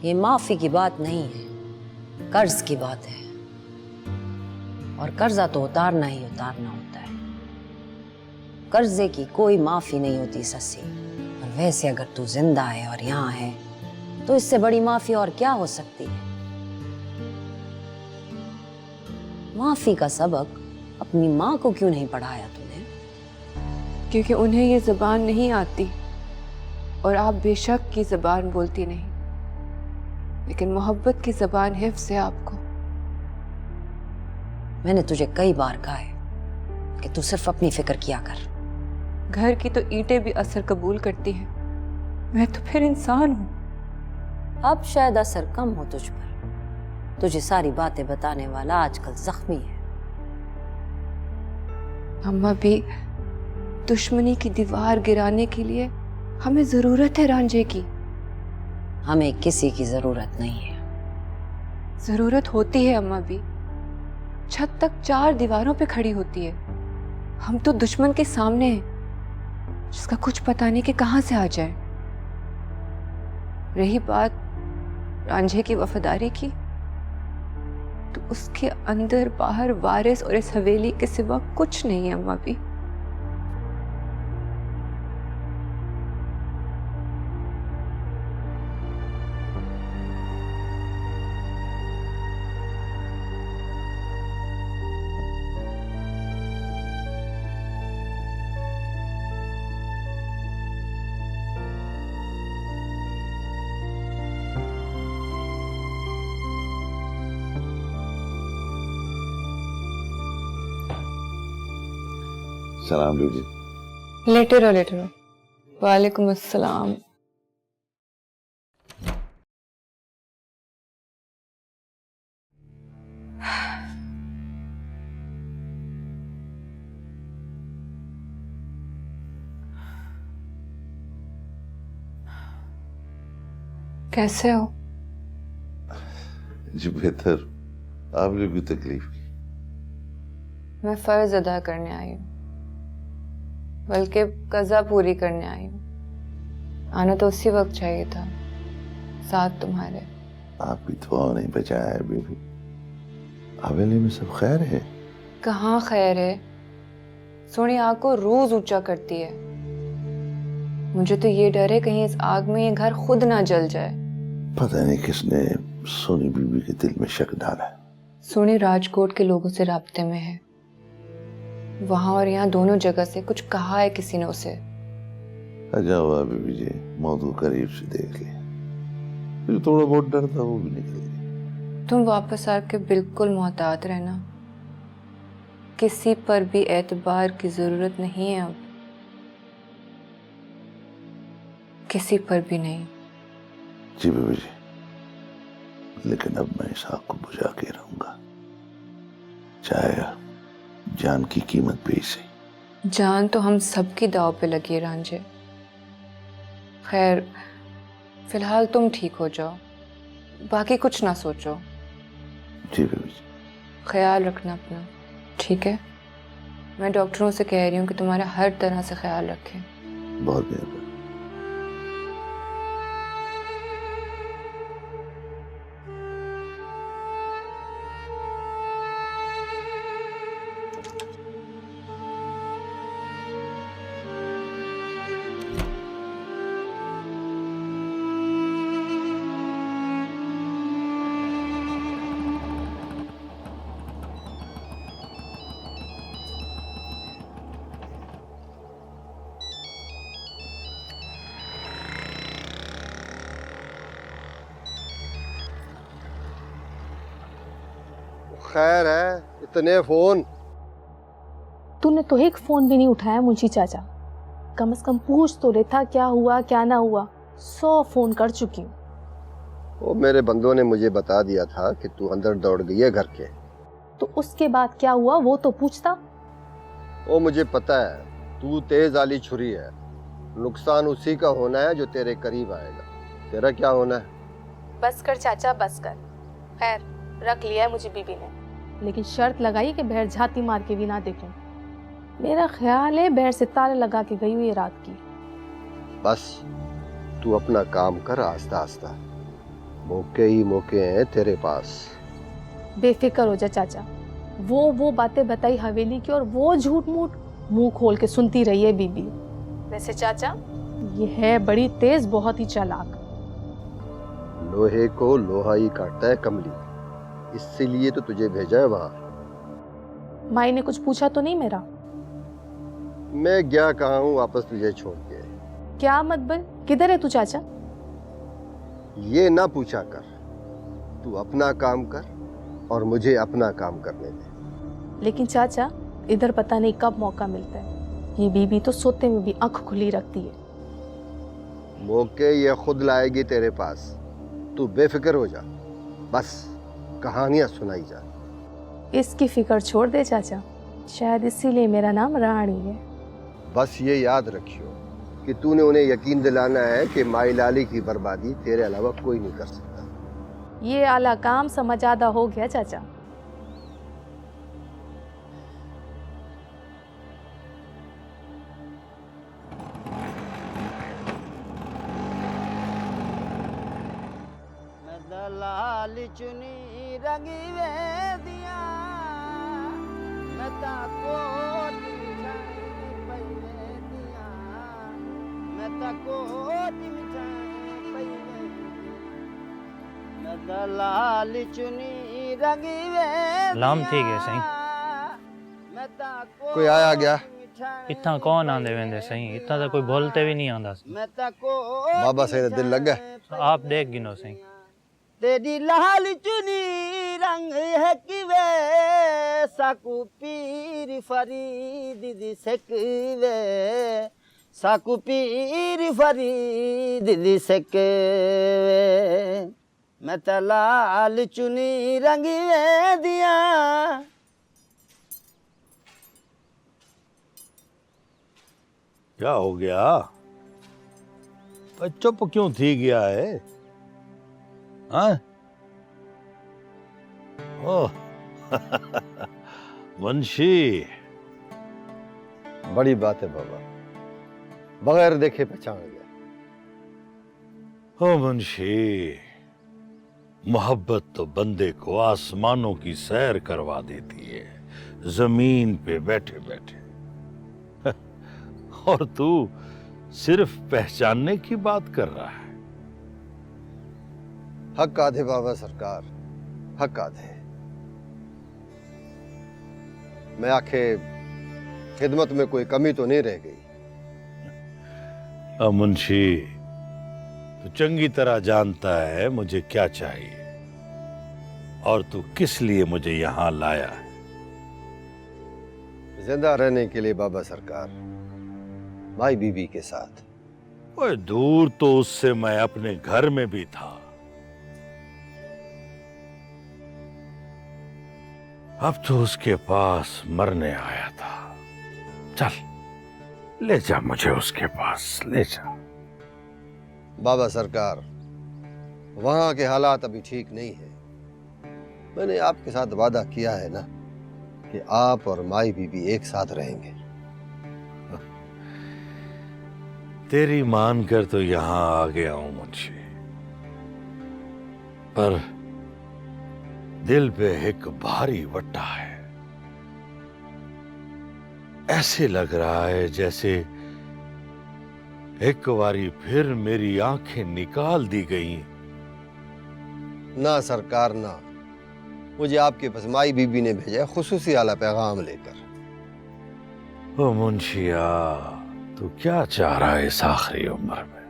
ये माफी की बात नहीं है, कर्ज की बात है। और कर्जा तो उतारना ही उतारना होता है। कर्जे की कोई माफी नहीं होती ससी। और वैसे अगर तू जिंदा है और यहाँ है तो इससे बड़ी माफी और क्या हो सकती है। माफी का सबक अपनी माँ को क्यों नहीं पढ़ाया तूने? क्योंकि उन्हें ये ज़बान नहीं आती और आप बेशक की ज़बान बोलती नहीं, लेकिन मोहब्बत की ज़बान हिफ्ज़ है आपको। मैंने तुझे कई बार कहा है कि तू सिर्फ अपनी फिक्र किया कर। घर की तो ईंटें भी असर कबूल करती हैं, मैं तो फिर इंसान हूँ। अब शायद असर कम हो तुझ पर। तुझे सारी बातें बताने वाला आजकल जख्मी है। अम्मा भी, दुश्मनी की दीवार गिराने के लिए हमें जरूरत है रांझे की। हमें किसी की जरूरत नहीं है। जरूरत होती है अम्मा भी। छत तक 4 दीवारों पे खड़ी होती है। हम तो दुश्मन के सामने हैं, जिसका कुछ पता नहीं कि कहां से आ जाए। रही बात रांझे की वफादारी की, तो उसके अंदर बाहर वारिस और इस हवेली के सिवा कुछ नहीं है अम्मा भी। सलाम लीजिए। लेटे रहो। वालेकुम अस्सलाम। कैसे हो? जी बेहतर। आपने कोई तकलीफ की? मैं फर्ज अदा करने आई हूँ, बल्कि कज़ा पूरी करने आई हूँ। आना तो उसी वक्त चाहिए था, साथ तुम्हारे। आपकी दुआओं नहीं बचाया है बेबी। हवेली में सब खैर है? कहाँ खैर है? सोनी आग को रोज ऊंचा करती है। मुझे तो ये डर है कहीं इस आग में ये घर खुद ना जल जाए। पता नहीं किसने सोनी बीबी के दिल में शक डाला है। सोनी राजकोट के लोगों से राब्ते में है। वहां और यहाँ दोनों जगह से कुछ कहा है किसी ने उसे। अच्छा हुआ बीबी जी मौजू करीब से देख लिया। फिर थोड़ा बहुत डर था वो भी निकल गया। तुम वापस आके बिल्कुल मोहतात रहना। किसी पर भी एतबार की जरूरत नहीं है अब, किसी पर भी नहीं। जी बीबी जी, लेकिन अब मैं इस आग को बुझा के रहूंगा, चाहे जान की कीमत पे ही सही। जान तो हम सबकी दाव पे लगी है रांझे। खैर फिलहाल तुम ठीक हो जाओ, बाकी कुछ ना सोचो। जी बीबी जी। ख्याल रखना अपना, ठीक है? मैं डॉक्टरों से कह रही हूँ कि तुम्हारा हर तरह से ख्याल रखें। बहुत मेहरबानी। खैर है, इतने फोन? तूने तो एक फोन भी नहीं उठाया मुंशी चाचा। कम से कम पूछ तो लेता क्या हुआ क्या ना हुआ। 100 फोन कर चुकी हूँ। वो मेरे बंदों ने मुझे बता दिया था कि तू अंदर दौड़ गई है घर के। तो उसके बाद क्या हुआ वो तो पूछता। वो मुझे पता है, तू तेज आली छुरी है। नुकसान उसी का होना है जो तेरे करीब आएगा। तेरा क्या होना है? बस कर चाचा बस कर। खैर रख लिया है मुझे बीबी ने, लेकिन शर्त लगाई कि बहर झाती मार के भी ना देखूं। मेरा ख्याल है बहर से ताले लगा के गई हुई रात की। बस तू अपना काम कर आस्ता आस्ता। मौके ही मौके हैं तेरे पास। बेफिक्र हो जा चाचा। वो बातें बताई हवेली की और वो झूठ मूठ मुंह खोल के सुनती रही है बीबी। वैसे चाचा ये है बड़ी तेज, बहुत ही चालाक। लोहे को लोहा ही काटता है कमली, इसीलिए तो तुझे भेजा है वहां। माई ने कुछ पूछा तो नहीं मेरा? मैं गया कहाँ हूँ वापस तुझे छोड़ के। क्या मतबल, किधर है तू चाचा? ये ना पूछा कर, तू अपना काम कर और मुझे अपना काम करने दे। लेकिन चाचा इधर पता नहीं कब मौका मिलता है। ये बीबी तो सोते में भी आंख खुली रखती है। मौके ये खुद लाएगी तेरे पास, तू बेफिक्र हो जा, बस कहानियां सुनाई जा। इसकी फिक्र छोड़ दे चाचा, शायद इसीलिए मेरा नाम रानी है। बस ये याद रखियो कि तूने उन्हें यकीन दिलाना है कि माई लाली की बर्बादी तेरे अलावा कोई नहीं कर सकता। ये आला काम समझ आदा हो गया चाचा। लाल चुनी रंगी वे दिया मैं ताको मिठाई पई वे दिया मैं ताको मिठाई पई वे मैं लाल चुनी रंगी वे लाम ठीक है सही। मैं ताको कोई आया गया? इतना कौन आंदे वेंदे सही, इतना तो कोई बोलते भी नहीं आंदा। मैं ताको बाबा सही दिल लग गया। आप देख गिनो सही। तेरी लाल चुनी रंग है कि वे साकू पीर फरीद दी सकवे साकू पीर फरीद दी सकवे मैं तो लाल चुनी रंग है दिया। क्या हो गया? चुप क्यों थी गया है? हाँ? ओह मुंशी, बड़ी बात है बाबा, बगैर देखे पहचान गया। ओ मुंशी, मोहब्बत तो बंदे को आसमानों की सैर करवा देती है जमीन पे बैठे बैठे। और तू सिर्फ पहचानने की बात कर रहा है। हक आधे बाबा सरकार, हक आधे। मैं आखे खिदमत में कोई कमी तो नहीं रह गई। मुंशी, तू चंगी तरह जानता है मुझे क्या चाहिए और तू किस लिए मुझे यहां लाया है। जिंदा रहने के लिए बाबा सरकार, माई बीबी के साथ। ओए दूर तो उससे मैं अपने घर में भी था, अब तो उसके पास मरने आया था। चल ले जा मुझे उसके पास, ले जा। बाबा सरकार, वहां के हालात अभी ठीक नहीं है। मैंने आपके साथ वादा किया है ना कि आप और माई बीबी एक साथ रहेंगे। तेरी मानकर तो यहां आ गया हूं मुंशी, पर दिल पे एक भारी वट्टा है। ऐसे लग रहा है जैसे एक बारी फिर मेरी आंखें निकाल दी गई। ना सरकार ना, मुझे आपके पास माई बीबी ने भेजा खुसूसी आला पैगाम लेकर। ओ मुंशिया, तू क्या चाह रहा है इस आखिरी उम्र में?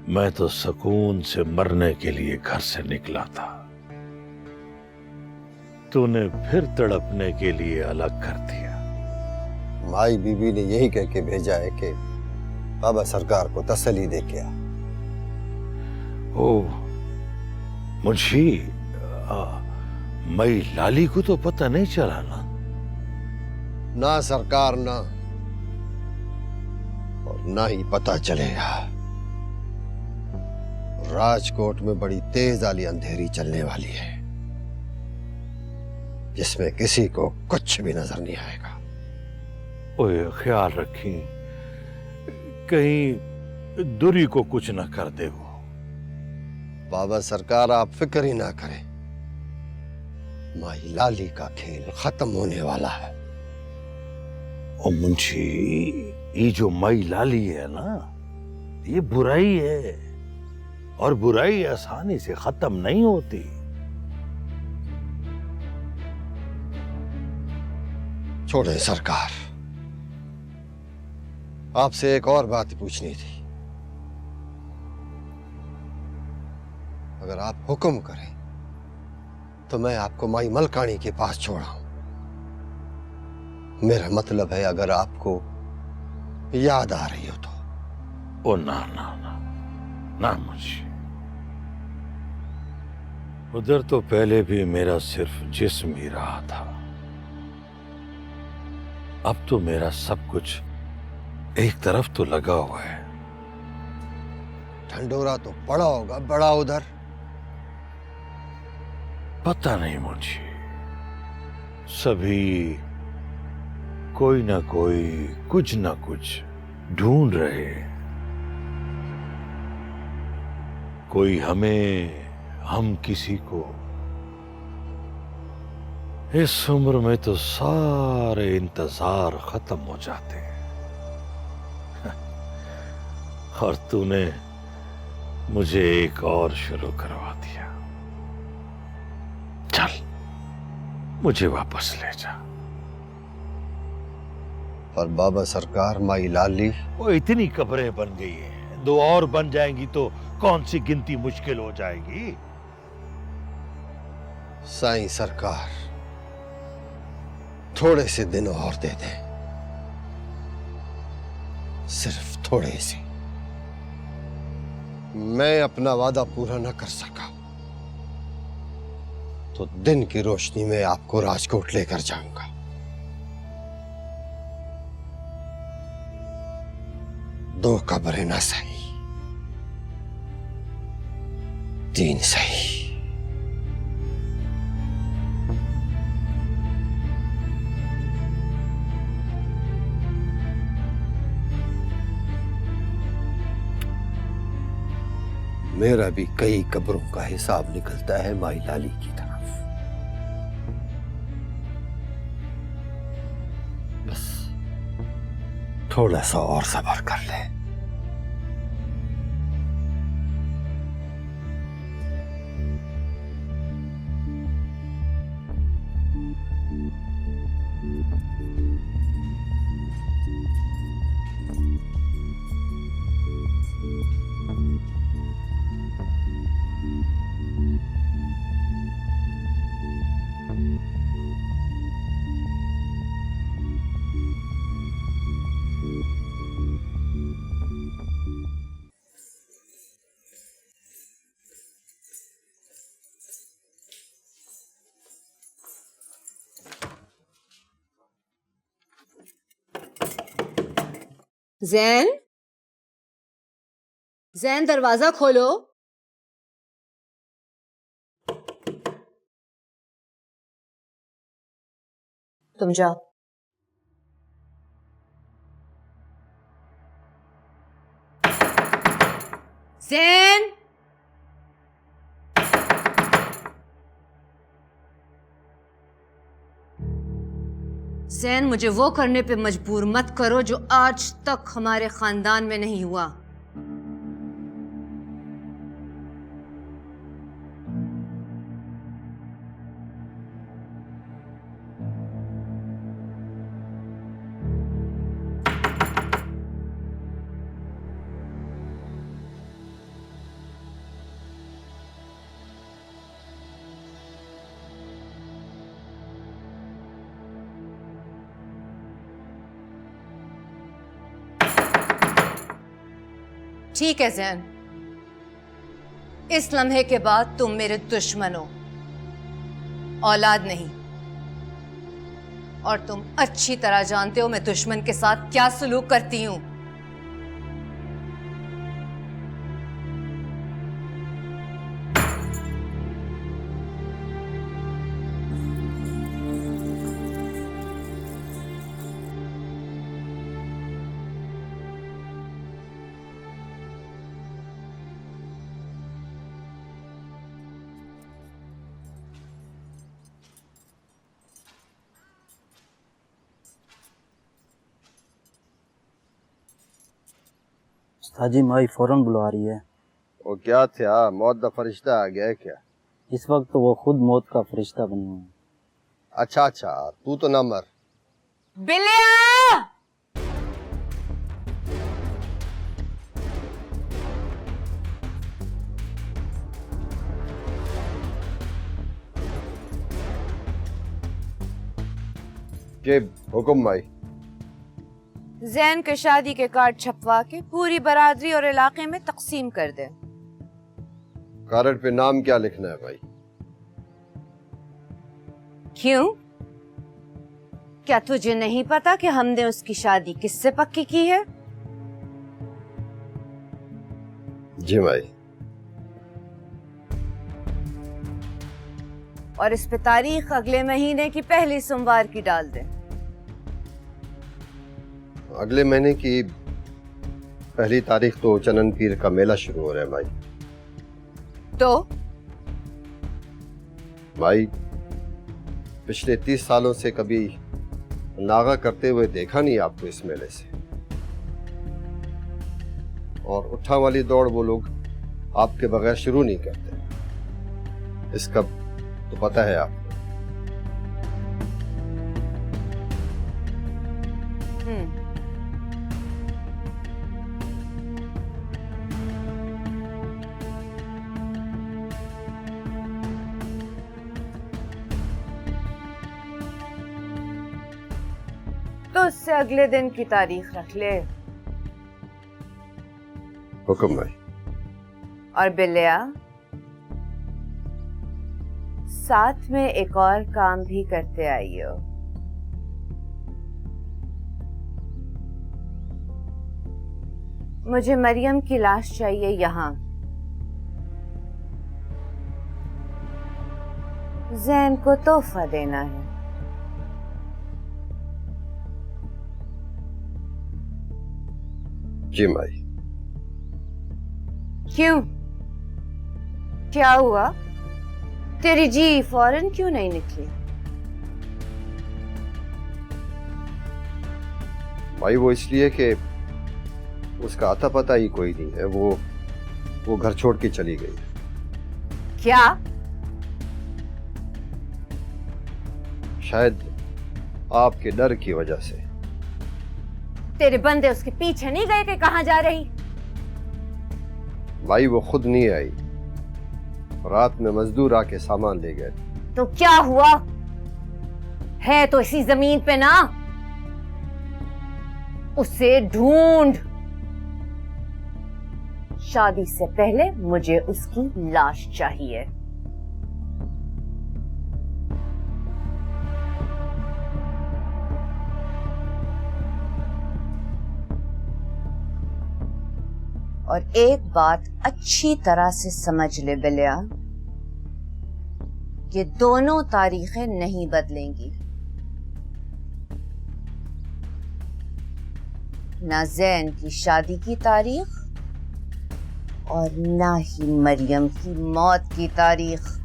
मैं तो सुकून से मरने के लिए घर से निकला था, तूने फिर तड़पने के लिए अलग कर दिया। माई बीबी ने यही कह के भेजा है कि बाबा सरकार को तसल्ली दे के आ। ओ मुंशी, मई लाली को तो पता नहीं चला ना? ना सरकार ना, और ना ही पता चलेगा। राजकोट में बड़ी तेज आली अंधेरी चलने वाली है, जिसमें किसी को कुछ भी नजर नहीं आएगा। ओए ख्याल रखी, कहीं दुरी को कुछ न कर दे वो। बाबा सरकार, आप फिक्र ही ना करें, माई लाली का खेल खत्म होने वाला है। ओ मुंशी, ये जो माई लाली है ना, ये बुराई है, और बुराई आसानी से खत्म नहीं होती। छोड़े सरकार, आपसे एक और बात पूछनी थी। अगर आप हुक्म करें तो मैं आपको माई मलकानी के पास छोड़ाऊं। मेरा मतलब है, अगर आपको याद आ रही हो तो। ओ ना ना ना ना मुझे, उधर तो पहले भी मेरा सिर्फ जिस्म ही रहा था, अब तो मेरा सब कुछ एक तरफ तो लगा हुआ है। ढंडोरा तो पड़ा होगा बड़ा उधर। पता नहीं मुझे, सभी कोई ना कोई कुछ ना कुछ ढूंढ रहे, कोई हमें, हम किसी को। इस उम्र में तो सारे इंतजार खत्म हो जाते हैं, और तूने मुझे एक और शुरू करवा दिया। चल, मुझे वापस ले जा। और बाबा सरकार, माई लाली। वो इतनी कब्रें बन गई हैं, 2 और बन जाएंगी तो कौन सी गिनती मुश्किल हो जाएगी। साईं सरकार, थोड़े से दिन और दे दें, सिर्फ थोड़े से। मैं अपना वादा पूरा न कर सका तो दिन की रोशनी में आपको राजकोट लेकर जाऊंगा। दो कब्रें ना सही, 3 सही। मेरा भी कई कब्रों का हिसाब निकलता है माई लाली की तरफ। बस थोड़ा सा और सब्र कर ले। जैन, जैन दरवाजा खोलो। तुम जाओ। जैन, जैन, मुझे वो करने पे मजबूर मत करो जो आज तक हमारे खानदान में नहीं हुआ। ठीक है जैन, इस लम्हे के बाद तुम मेरे दुश्मन हो, औलाद नहीं। और तुम अच्छी तरह जानते हो मैं दुश्मन के साथ क्या सलूक करती हूं। उस्ताद जी माई फौरन बुला रही है। वो क्या था, मौत का फरिश्ता आ गया है क्या? इस वक्त तो वो खुद मौत का फरिश्ता बनी हुई है। अच्छा अच्छा, तू तो ना मर। बिलिया! के हुक्म माई। जैन के शादी के कार्ड छपवा के पूरी बरादरी और इलाके में तकसीम कर दे। कार्ड पे नाम क्या लिखना है भाई? क्यों? क्या तुझे नहीं पता कि हमने उसकी शादी किससे पक्की की है? जी माई। और इस पे तारीख अगले महीने की पहली सोमवार की डाल दे। अगले महीने की पहली तारीख तो चनन पीर का मेला शुरू हो रहा है माई। तो माई, पिछले 30 सालों से कभी नागा करते हुए देखा नहीं आपको इस मेले से। और उठा वाली दौड़ वो लोग आपके बगैर शुरू नहीं करते, इसका तो पता है आपको। तो उससे अगले दिन की तारीख रख ले। हुक्म भाई। और बिलिया, साथ में एक और काम भी करते आइयो। मुझे मरियम की लाश चाहिए यहाँ। जैन को तोहफा देना है। जी माई। क्यों? क्या हुआ? तेरी जी फौरन क्यों नहीं निकली? भाई वो इसलिए कि उसका आता पता ही कोई नहीं है। वो घर छोड़ के चली गई। क्या? शायद आपके डर की वजह से। तेरे बंदे उसके पीछे नहीं गए कि कहां जा रही? भाई वो खुद नहीं आई, रात में मजदूर आके सामान ले गए। तो क्या हुआ? है तो इसी जमीन पे ना। उसे ढूंढ। शादी से पहले मुझे उसकी लाश चाहिए। और एक बात अच्छी तरह से समझ ले बिलिया, ये दोनों तारीखें नहीं बदलेंगी। ना जैन की शादी की तारीख और ना ही मरियम की मौत की तारीख।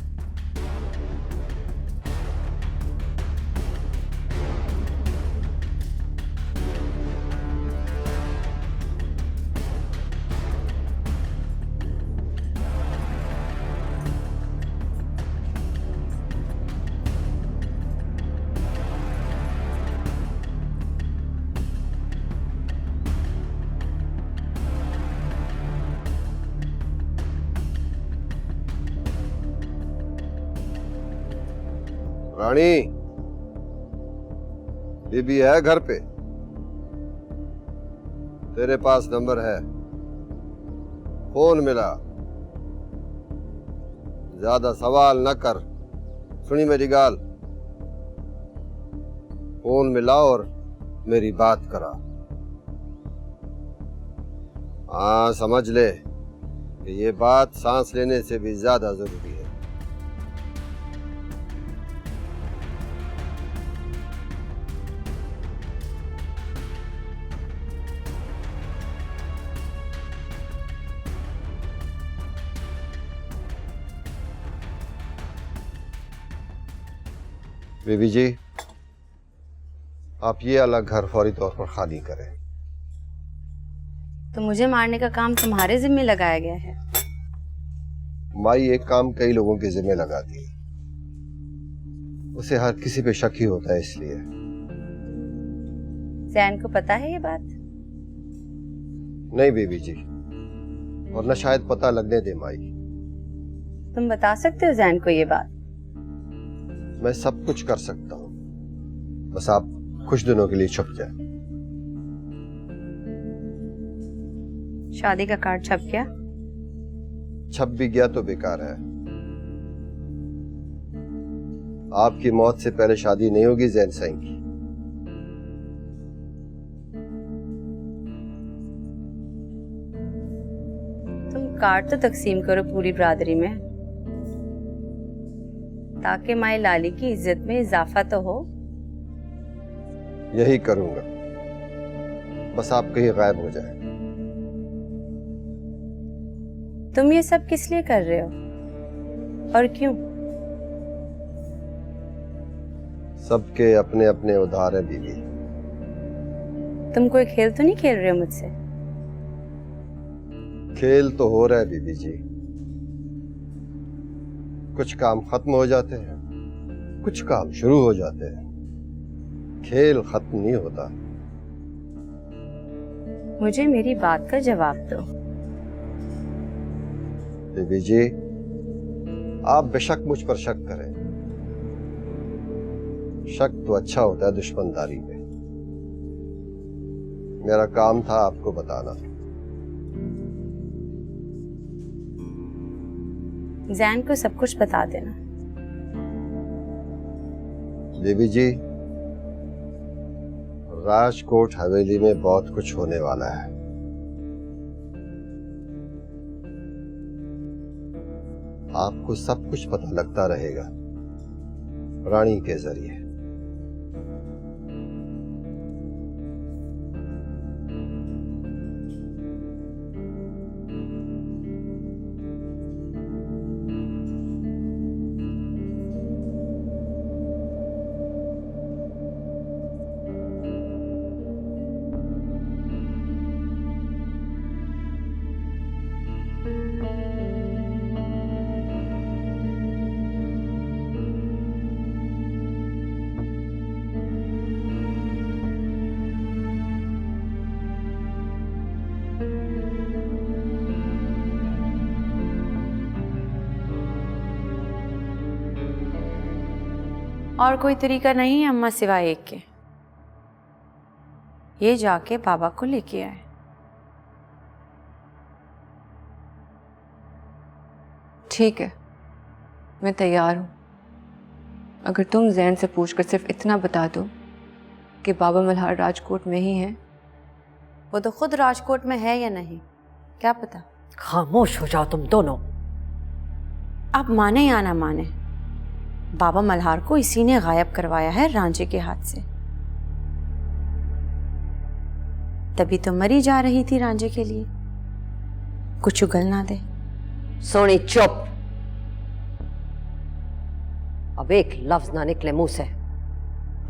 रानी, बीबी है घर पे? तेरे पास नंबर है, फोन मिला। ज्यादा सवाल न कर, सुनी मेरी गाल। फोन मिला और मेरी बात करा। हाँ, समझ ले कि ये बात सांस लेने से भी ज्यादा जरूरी है। बीबी जी, आप ये अलग घर फौरी तौर पर खाली करें। तो मुझे मारने का काम तुम्हारे जिम्मे लगाया गया है। माई एक काम कई लोगों के जिम्मे लगाती है, उसे हर किसी पे शक ही होता है, इसलिए। जैन को पता है ये बात? नहीं बीबी जी, और न शायद पता लगने दे माई। तुम बता सकते हो जैन को ये बात? मैं सब कुछ कर सकता हूँ, बस आप कुछ दिनों के लिए छुप जाए। शादी का कार्ड छप गया? छप भी गया तो बेकार है। आपकी मौत से पहले शादी नहीं होगी जैन सिंह की। तुम कार्ड तो तकसीम करो पूरी बरादरी में, ताकि माई लाली की इज्जत में इजाफा तो हो। यही करूंगा, बस आप कहीं गायब हो जाए। तुम ये सब किस लिए कर रहे हो और क्यों? सबके अपने अपने उधार है बीवी। तुम कोई खेल तो नहीं खेल रहे हो मुझसे? खेल तो हो रहा है बीबी जी। कुछ काम खत्म हो जाते हैं, कुछ काम शुरू हो जाते हैं। खेल खत्म नहीं होता। मुझे मेरी बात का जवाब दो। बीबी जी, आप बेशक मुझ पर शक करें, शक तो अच्छा होता है दुश्मनदारी में। मेरा काम था आपको बताना। जैन को सब कुछ बता देना। बीबी जी, राजकोट हवेली में बहुत कुछ होने वाला है। आपको सब कुछ पता लगता रहेगा रानी के जरिए। और कोई तरीका नहीं है अम्मा सिवाय एक के। ये जाके बाबा को लेके आए। ठीक है, मैं तैयार हूँ। अगर तुम जैन से पूछकर सिर्फ इतना बता दो कि बाबा मल्हार राजकोट में ही हैं। वो तो खुद राजकोट में है या नहीं, क्या पता। खामोश हो जाओ तुम दोनों। आप माने या ना माने, बाबा मल्हार को इसी ने गायब करवाया है रांझे के हाथ से। तभी तो मरी जा रही थी रांझे के लिए। कुछ उगल ना दे। सोनी चुप। अब एक लफ्ज ना निकले मुंह से।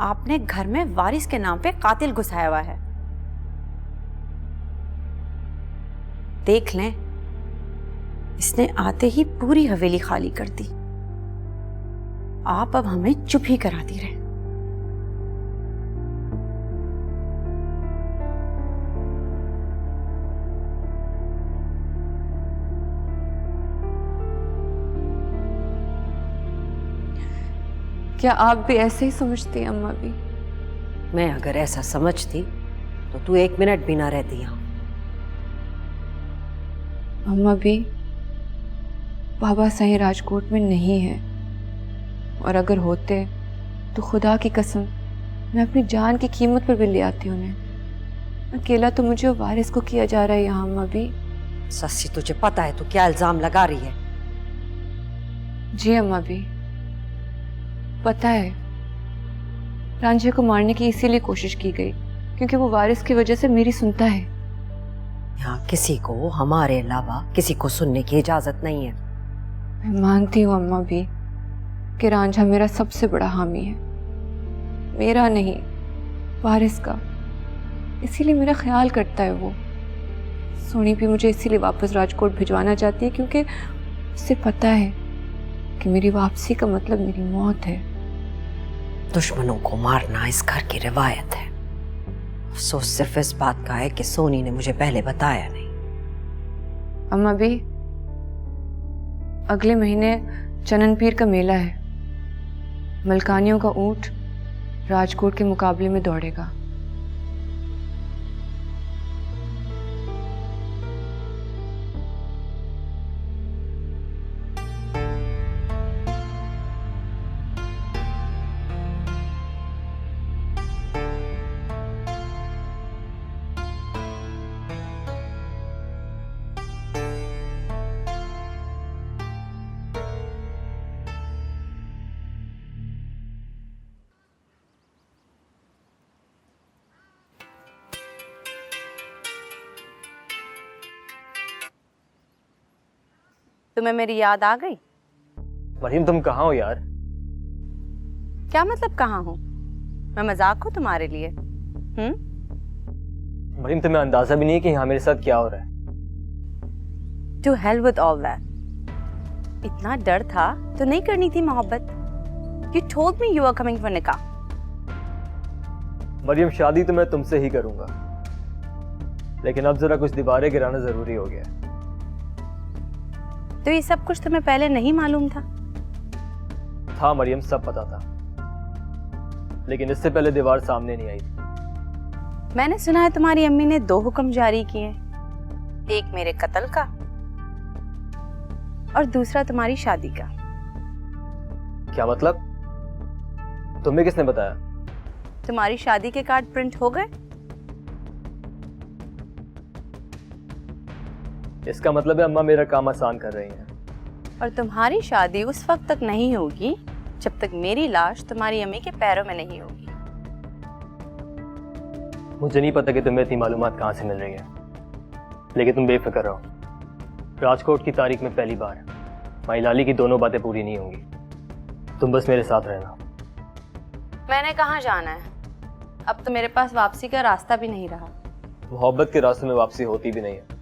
आपने घर में वारिस के नाम पे कातिल घुसाया हुआ है। देख लें, इसने आते ही पूरी हवेली खाली कर दी। आप अब हमें चुप ही कराती रहे। क्या आप भी ऐसे ही समझती हैं अम्मा भी? मैं अगर ऐसा समझती तो तू 1 मिनट भी ना रहती यहाँ। अम्मा भी, बाबा सही राजकोट में नहीं है, और अगर होते तो खुदा की कसम मैं अपनी जान की कीमत पर भी ले आती उन्हें। अकेला तो मुझे वारिस को किया जा रहा है यहाँ अम्मा भी। सस्सी, तुझे पता है तू क्या इल्जाम लगा रही है? जी अम्मा भी, पता है। रांझे को मारने की इसीलिए कोशिश की गई क्योंकि वो वारिस की वजह से मेरी सुनता है। यहाँ किसी को हमारे अलावा किसी को सुनने की इजाजत नहीं है। मैं मानती हूँ अम्मा भी कि रांझा मेरा सबसे बड़ा हामी है, मेरा नहीं वारिस का। इसीलिए मेरा ख्याल करता है वो। सोनी भी मुझे इसीलिए वापस राजकोट भिजवाना चाहती है क्योंकि उसे पता है कि मेरी वापसी का मतलब मेरी मौत है। दुश्मनों को मारना इस घर की रिवायत है। अफसोस सिर्फ इस बात का है कि सोनी ने मुझे पहले बताया नहीं। अम्मा भी, अगले महीने चनन पीर का मेला है। मलकानियों का ऊंट राजकोट के मुकाबले में दौड़ेगा। तुम्हें मेरी याद आ गई? मरीम तुम कहाँ हो यार? क्या मतलब कहाँ हूँ? मैं मजाक हूँ तुम्हारे लिए? मरीम तुम्हें अंदाजा भी नहीं है कि यहाँ मेरे साथ क्या हो रहा है। To hell with all that. इतना डर था तो नहीं करनी थी मोहब्बत। You told me you were coming for निकाह। मरीम शादी तो मैं तुमसे ही करूंगा, लेकिन अब जरा कुछ दीवारें गिराना जरूरी हो गया है। तो ये सब कुछ तुम्हें पहले नहीं मालूम था? था मरियम, सब पता था, लेकिन इससे पहले दीवार सामने नहीं आई थी। मैंने सुना है तुम्हारी अम्मी ने 2 हुक्म जारी किए, एक मेरे कत्ल का और दूसरा तुम्हारी शादी का। क्या मतलब? तुम्हें किसने बताया? तुम्हारी शादी के कार्ड प्रिंट हो गए? इसका मतलब है अम्मा मेरा काम आसान कर रही हैं। और तुम्हारी शादी उस वक्त तक नहीं होगी जब तक मेरी लाश तुम्हारी अम्मी के पैरों में नहीं होगी। मुझे नहीं पता कि तुम्हें इतनी मालूमात कहाँ से मिल रही है, लेकिन तुम बेफिक्र रहो। राजकोट की तारीख में पहली बार माई लाली की दोनों बातें पूरी नहीं होंगी। तुम बस मेरे साथ रहना। मैंने कहाँ जाना है? अब तो मेरे पास वापसी का रास्ता भी नहीं रहा। मोहब्बत के रास्ते में वापसी होती भी नहीं है।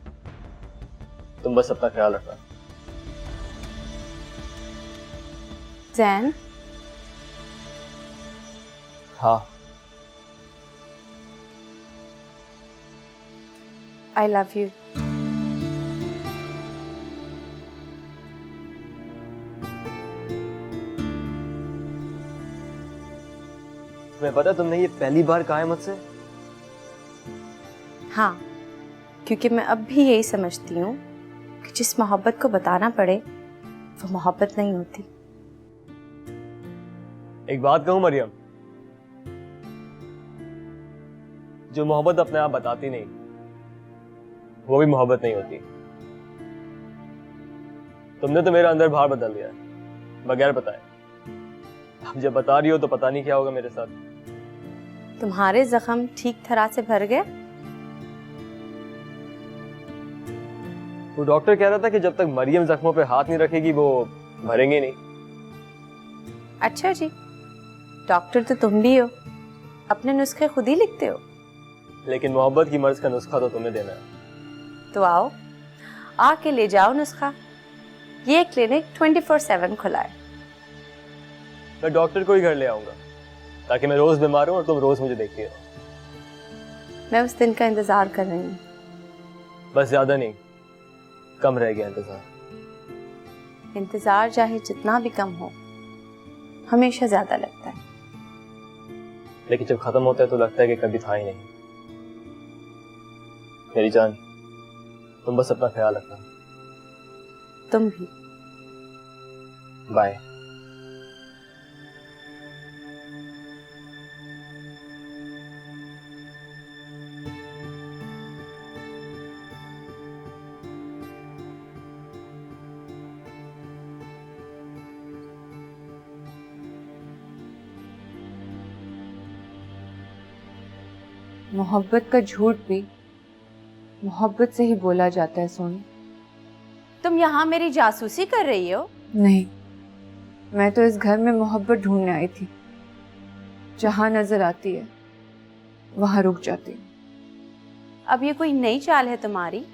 तुम बस अपना ख्याल रखना। जैन। हाँ, I love you. तुम्हें पता तुमने ये पहली बार कहा है मुझसे? हाँ, क्योंकि मैं अब भी यही समझती हूँ कि जिस मोहब्बत को बताना पड़े वो मोहब्बत नहीं होती। एक बात कहूं मरियम, जो मोहब्बत अपने आप बताती नहीं वो भी मोहब्बत नहीं होती। तुमने तो मेरा अंदर भार बदल दिया है बगैर बताए। अब जब बता रही हो तो पता नहीं क्या होगा मेरे साथ। तुम्हारे जख्म ठीक तरह से भर गए? वो डॉक्टर कह रहा था कि जब तक मरियम जख्मों पे हाथ नहीं रखेगी वो भरेंगे नहीं। अच्छा जी, डॉक्टर तो तुम भी हो, अपने नुस्खे खुद ही लिखते हो। लेकिन मोहब्बत की मर्ज का नुस्खा तो तुम्हें देना है। तो आओ, आके ले जाओ नुस्खा। ये क्लिनिक 24/7 खुला है। मैं डॉक्टर को ही घर ले आऊंगा ताकि मैं रोज बीमार हूं और तुम रोज मुझे देखती रहो। मैं उस दिन का इंतजार कर रही हूँ। बस ज्यादा नहीं, कम रह गया इंतजार। इंतजार चाहे जितना भी कम हो, हमेशा ज्यादा लगता है। लेकिन जब खत्म होता है तो लगता है कि कभी था ही नहीं। मेरी जान, तुम बस अपना ख्याल रखना। तुम भी। बाय। मोहब्बत का झूठ भी मोहब्बत से ही बोला जाता है सोनी। तुम यहाँ मेरी जासूसी कर रही हो? नहीं, मैं तो इस घर में मोहब्बत ढूंढने आई थी। जहां नजर आती है वहां रुक जाती हूँ। अब ये कोई नई चाल है तुम्हारी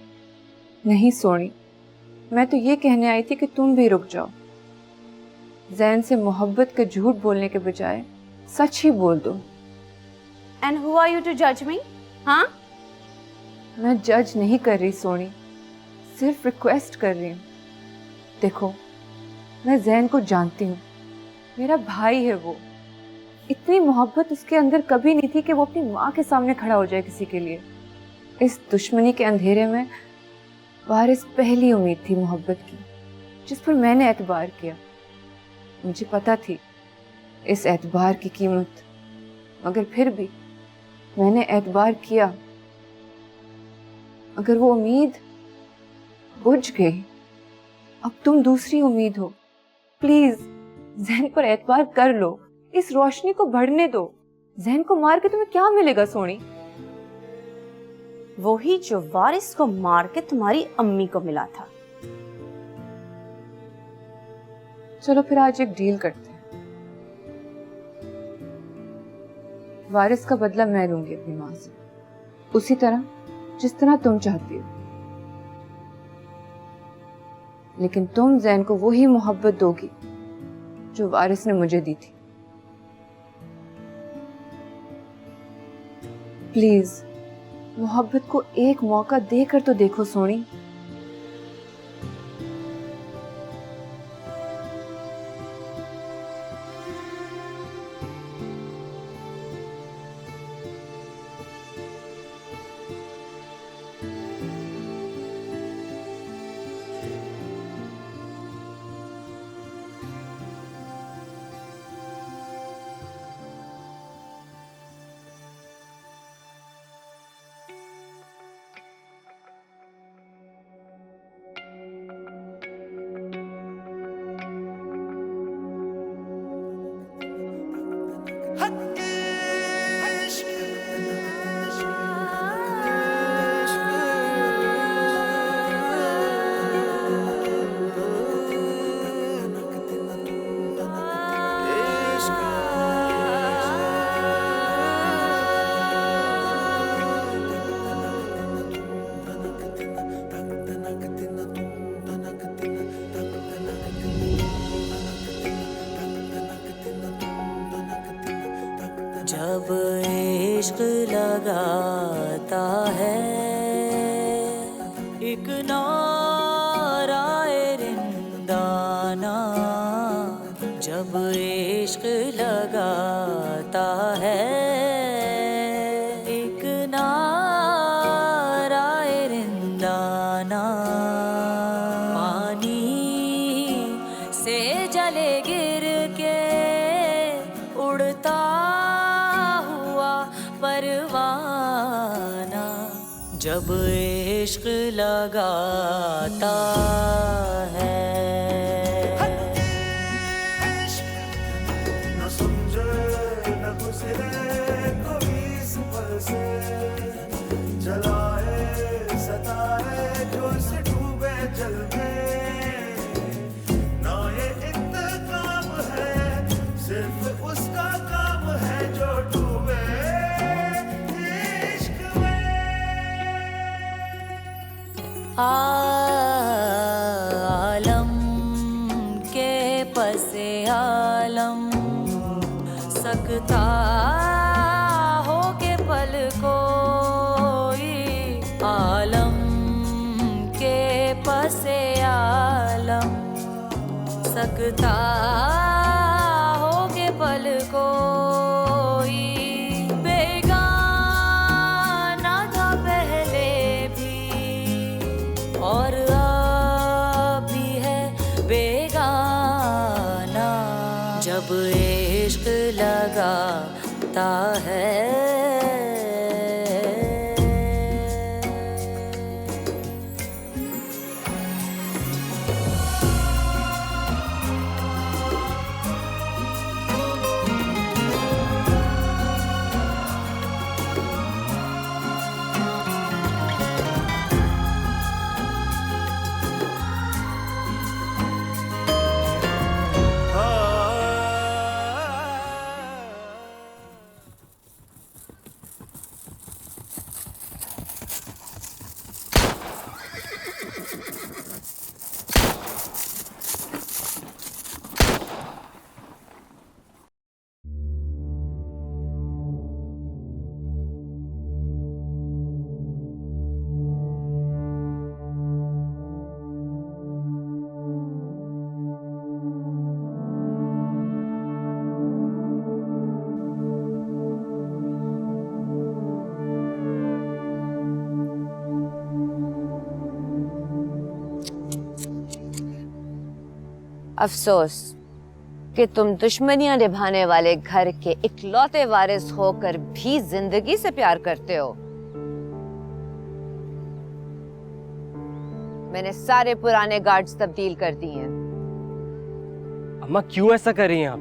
नहीं सोनी, मैं तो ये कहने आई थी कि तुम भी रुक जाओ। जैन से मोहब्बत का झूठ बोलने के बजाय सच ही बोल दो। And who are you to जज मी? हाँ, मैं जज नहीं कर रही सोनी, सिर्फ रिक्वेस्ट कर रही हूँ। देखो, मैं जैन को जानती हूँ, मेरा भाई है वो। इतनी मोहब्बत उसके अंदर कभी नहीं थी कि वो अपनी माँ के सामने खड़ा हो जाए किसी के लिए। इस दुश्मनी के अंधेरे में वारिस पहली उम्मीद थी मोहब्बत की, जिस पर मैंने एतबार किया। मुझे पता थी इस एतबार की कीमत, मगर फिर भी मैंने एतबार किया। अगर वो उम्मीद बुझ गई, अब तुम दूसरी उम्मीद हो। प्लीज जैन पर एतबार कर लो, इस रोशनी को बढ़ने दो। जैन को मार के तुम्हें क्या मिलेगा सोनी? वही जो वारिस को मार के तुम्हारी अम्मी को मिला था। चलो फिर आज एक डील करते हैं। वारिस का बदला मैं लूंगी अपनी माँ से, उसी तरह जिस तरह तुम चाहती हो। लेकिन तुम जैन को वही मोहब्बत दोगी जो वारिस ने मुझे दी थी। प्लीज मोहब्बत को एक मौका देकर तो देखो सोनी। जब इश्क लगाता है एक नाराए रिंदाना, जब इश्क लगाता है एक नाराए रिंदाना, पानी से जले गिर के उड़ता परवाना, जब इश्क लगाता है। न समझे न गुजरे कोई सफर से, जलाए सताए जो से डूबे जल में, ना ये इंतकाम है सिर्फ उसका काम है जो डूबे आलम के पसे आलम सकता हो के पल कोई, आलम के पसे आलम सकता हो के पल कोई, बेगाना था पहले और अब भी है बेगाना, जब इश्क लगाता है। अफसोस कि तुम दुश्मनियां निभाने वाले घर के इकलौते वारिस होकर भी जिंदगी से प्यार करते हो। मैंने सारे पुराने गार्ड्स तब्दील कर दिए हैं। अम्मा क्यों ऐसा कर रही हैं आप?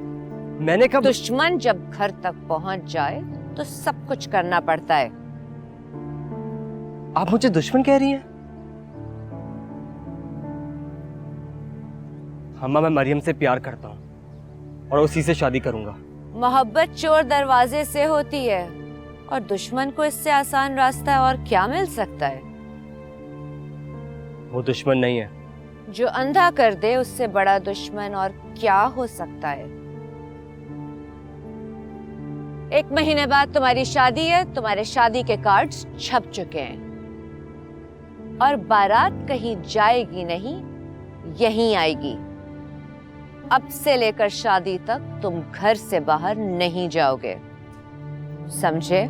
मैंने कब? दुश्मन जब घर तक पहुंच जाए तो सब कुछ करना पड़ता है। आप मुझे दुश्मन कह रही हैं? अम्मा मैं मरियम से प्यार करता हूँ और उसी से शादी करूंगा। मोहब्बत चोर दरवाजे से होती है और दुश्मन को इससे आसान रास्ता और क्या मिल सकता है? वो दुश्मन नहीं है। जो अंधा कर दे उससे बड़ा दुश्मन और क्या हो सकता है? 1 महीने बाद तुम्हारी शादी है, तुम्हारे शादी के कार्ड्स छप चुके हैं और बारात कहीं जाएगी नहीं, यहीं आएगी। अब से लेकर शादी तक तुम घर से बाहर नहीं जाओगे, समझे?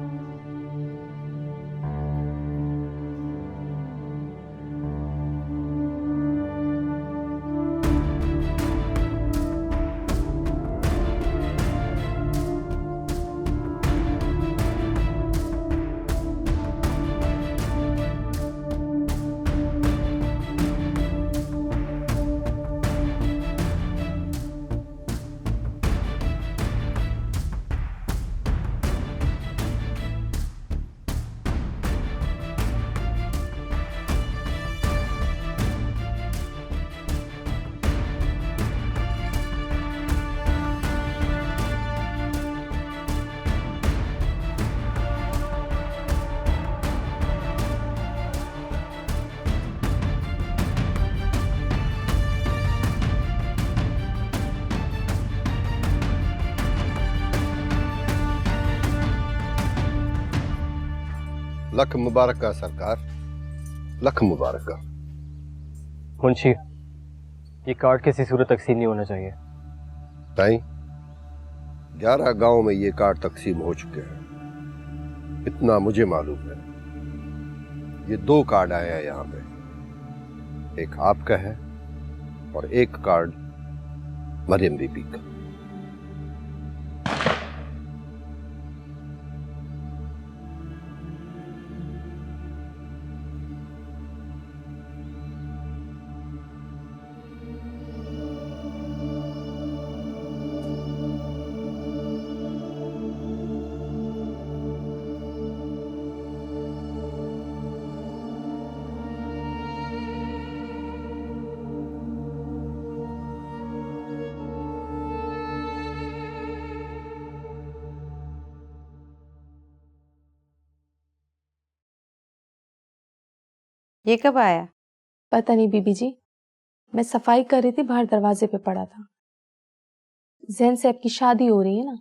लख मुबारक का सरकार, लख मुबारक का। मुंशी, ये कार्ड किसी सूरत तकसीम नहीं होना चाहिए। नहीं, 11 गांव में ये कार्ड तकसीम हो चुके हैं, इतना मुझे मालूम है। ये 2 कार्ड आए हैं यहाँ पे, एक आपका है और एक कार्ड मरियम बीबी का। ये कब आया? पता नहीं बीबी जी, मैं सफाई कर रही थी, बाहर दरवाजे पे पड़ा था। जैन साहब की शादी हो रही है ना,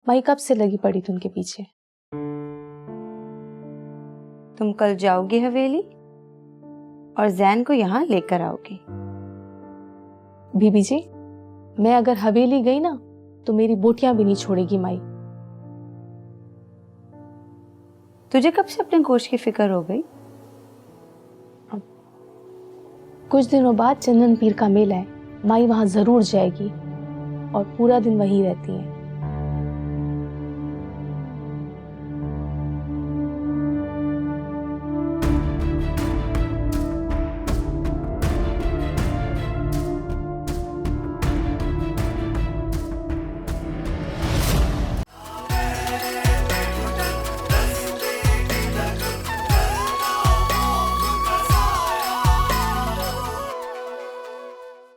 मई कब से लगी पड़ी थी उनके पीछे। तुम कल जाओगी हवेली और जैन को यहाँ लेकर आओगी। बीबी जी, मैं अगर हवेली गई ना तो मेरी बोटियां भी नहीं छोड़ेगी माई। तुझे कब से अपने गोश्त की फिक्र हो गई? कुछ दिनों बाद चंदन पीर का मेला है, माई वहां जरूर जाएगी और पूरा दिन वहीं रहती है।